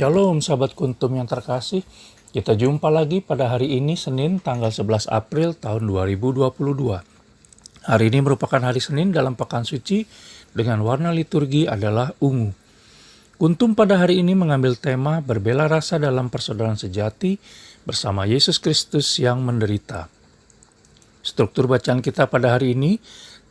Shalom sahabat kuntum yang terkasih, kita jumpa lagi pada hari ini Senin tanggal 11 April tahun 2022. Hari ini merupakan hari Senin dalam Pekan Suci dengan warna liturgi adalah ungu. Kuntum pada hari ini mengambil tema berbela rasa dalam persaudaraan sejati bersama Yesus Kristus yang menderita. Struktur bacaan kita pada hari ini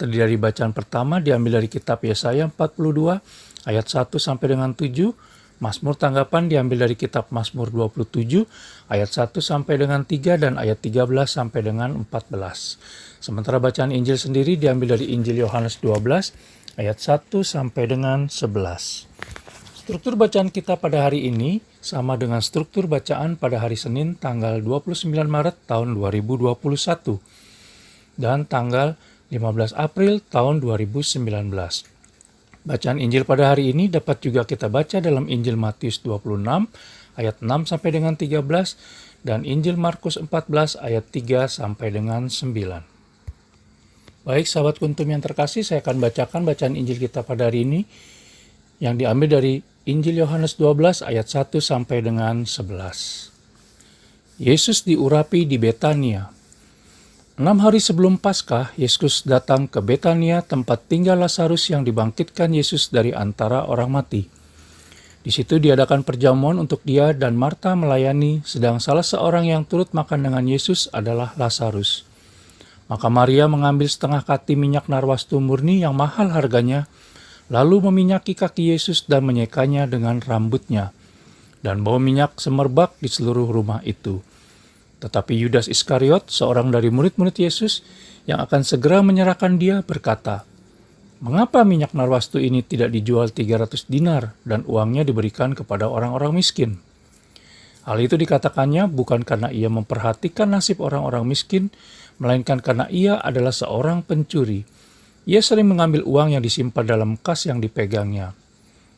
terdiri dari bacaan pertama diambil dari kitab Yesaya 42 ayat 1 sampai dengan 7. Mazmur tanggapan diambil dari kitab Mazmur 27 ayat 1 sampai dengan 3 dan ayat 13 sampai dengan 14. Sementara bacaan Injil sendiri diambil dari Injil Yohanes 12 ayat 1 sampai dengan 11. Struktur bacaan kita pada hari ini sama dengan struktur bacaan pada hari Senin tanggal 29 Maret tahun 2021 dan tanggal 15 April tahun 2019. Bacaan Injil pada hari ini dapat juga kita baca dalam Injil Matius 26 ayat 6 sampai dengan 13 dan Injil Markus 14 ayat 3 sampai dengan 9. Baik sahabat kuntum yang terkasih, saya akan bacakan bacaan Injil kita pada hari ini yang diambil dari Injil Yohanes 12 ayat 1 sampai dengan 11. Yesus diurapi di Betania. 6 hari sebelum Paskah, Yesus datang ke Betania, tempat tinggal Lazarus yang dibangkitkan Yesus dari antara orang mati. Di situ diadakan perjamuan untuk dia dan Marta melayani, sedang salah seorang yang turut makan dengan Yesus adalah Lazarus. Maka Maria mengambil setengah kati minyak narwastu murni yang mahal harganya, lalu meminyaki kaki Yesus dan menyekanya dengan rambutnya. Dan bau minyak semerbak di seluruh rumah itu. Tetapi Yudas Iskariot, seorang dari murid-murid Yesus yang akan segera menyerahkan dia, berkata, "Mengapa minyak narwastu ini tidak dijual 300 dinar dan uangnya diberikan kepada orang-orang miskin?" Hal itu dikatakannya bukan karena ia memperhatikan nasib orang-orang miskin, melainkan karena ia adalah seorang pencuri. Ia sering mengambil uang yang disimpan dalam kas yang dipegangnya.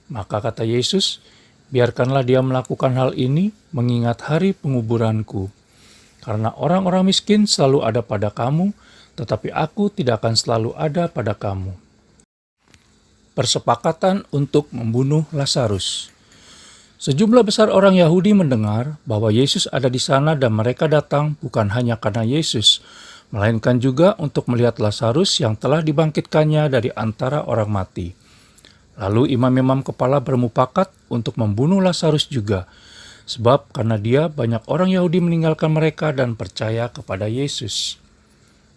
Maka kata Yesus, "Biarkanlah dia melakukan hal ini mengingat hari penguburanku. Karena orang-orang miskin selalu ada pada kamu, tetapi aku tidak akan selalu ada pada kamu." Persepakatan untuk membunuh Lazarus. Sejumlah besar orang Yahudi mendengar bahwa Yesus ada di sana dan mereka datang bukan hanya karena Yesus, melainkan juga untuk melihat Lazarus yang telah dibangkitkannya dari antara orang mati. Lalu imam-imam kepala bermufakat untuk membunuh Lazarus juga, sebab karena dia banyak orang Yahudi meninggalkan mereka dan percaya kepada Yesus.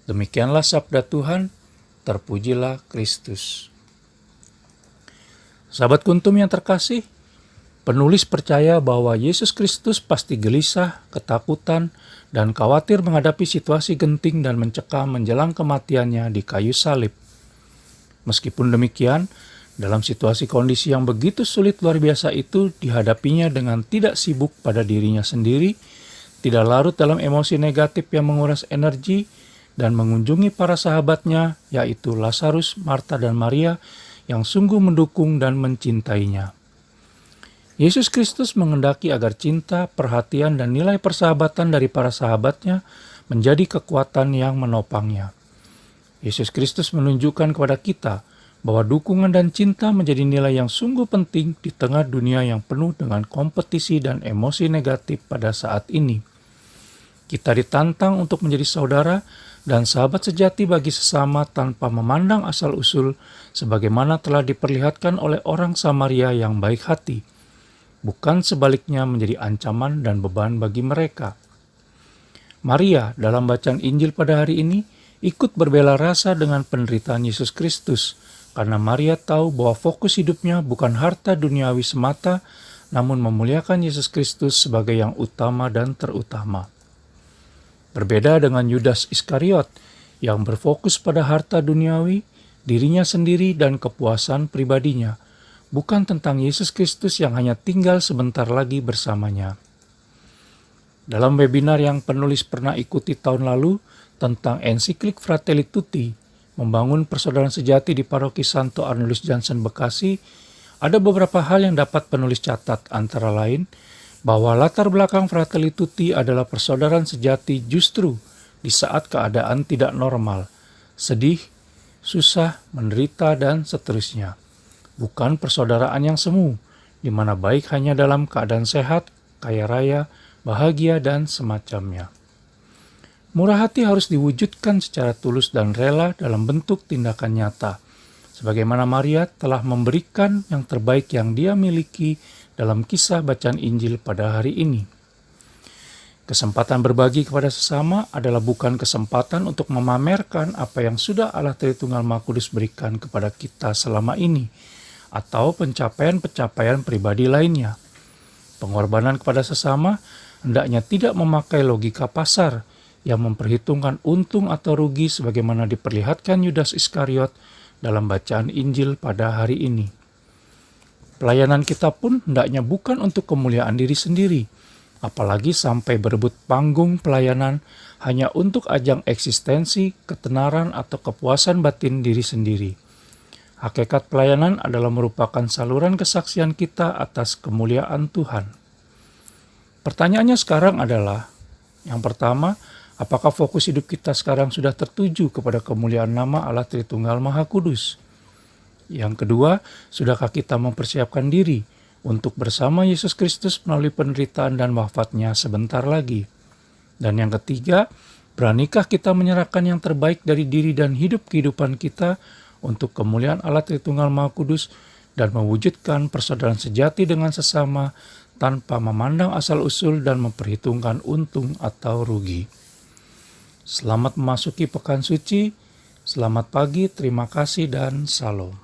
Demikianlah sabda Tuhan, terpujilah Kristus. Sahabat kuntum yang terkasih, penulis percaya bahwa Yesus Kristus pasti gelisah, ketakutan, dan khawatir menghadapi situasi genting dan mencekam menjelang kematiannya di kayu salib. Meskipun demikian, dalam situasi kondisi yang begitu sulit luar biasa itu dihadapinya dengan tidak sibuk pada dirinya sendiri, tidak larut dalam emosi negatif yang menguras energi, dan mengunjungi para sahabatnya yaitu Lazarus, Marta, dan Maria yang sungguh mendukung dan mencintainya. Yesus Kristus menghendaki agar cinta, perhatian, dan nilai persahabatan dari para sahabatnya menjadi kekuatan yang menopangnya. Yesus Kristus menunjukkan kepada kita bahwa dukungan dan cinta menjadi nilai yang sungguh penting di tengah dunia yang penuh dengan kompetisi dan emosi negatif pada saat ini. Kita ditantang untuk menjadi saudara dan sahabat sejati bagi sesama tanpa memandang asal-usul, sebagaimana telah diperlihatkan oleh orang Samaria yang baik hati, bukan sebaliknya menjadi ancaman dan beban bagi mereka. Maria dalam bacaan Injil pada hari ini ikut berbela rasa dengan penderitaan Yesus Kristus, karena Maria tahu bahwa fokus hidupnya bukan harta duniawi semata, namun memuliakan Yesus Kristus sebagai yang utama dan terutama. Berbeda dengan Yudas Iskariot yang berfokus pada harta duniawi, dirinya sendiri dan kepuasan pribadinya, bukan tentang Yesus Kristus yang hanya tinggal sebentar lagi bersamanya. Dalam webinar yang penulis pernah ikuti tahun lalu tentang ensiklik Fratelli Tutti, membangun persaudaraan sejati di Paroki Santo Arnolus Jansen Bekasi, ada beberapa hal yang dapat penulis catat, antara lain bahwa latar belakang Fratelli Tutti adalah persaudaraan sejati justru di saat keadaan tidak normal, sedih, susah, menderita, dan seterusnya. Bukan persaudaraan yang semu, di mana baik hanya dalam keadaan sehat, kaya raya, bahagia, dan semacamnya. Murah hati harus diwujudkan secara tulus dan rela dalam bentuk tindakan nyata, sebagaimana Maria telah memberikan yang terbaik yang dia miliki dalam kisah bacaan Injil pada hari ini. Kesempatan berbagi kepada sesama adalah bukan kesempatan untuk memamerkan apa yang sudah Allah Tritunggal Maha Kudus berikan kepada kita selama ini, atau pencapaian-pencapaian pribadi lainnya. Pengorbanan kepada sesama hendaknya tidak memakai logika pasar yang memperhitungkan untung atau rugi sebagaimana diperlihatkan Yudas Iskariot dalam bacaan Injil pada hari ini. Pelayanan kita pun hendaknya bukan untuk kemuliaan diri sendiri, apalagi sampai berebut panggung pelayanan hanya untuk ajang eksistensi, ketenaran, atau kepuasan batin diri sendiri. Hakikat pelayanan adalah merupakan saluran kesaksian kita atas kemuliaan Tuhan. Pertanyaannya sekarang adalah, yang pertama, apakah fokus hidup kita sekarang sudah tertuju kepada kemuliaan nama Allah Tritunggal Maha Kudus? Yang kedua, sudahkah kita mempersiapkan diri untuk bersama Yesus Kristus melalui penderitaan dan wafatnya sebentar lagi? Dan yang ketiga, beranikah kita menyerahkan yang terbaik dari diri dan hidup kehidupan kita untuk kemuliaan Allah Tritunggal Maha Kudus dan mewujudkan persaudaraan sejati dengan sesama tanpa memandang asal-usul dan memperhitungkan untung atau rugi? Selamat memasuki Pekan Suci, selamat pagi, terima kasih, dan salam.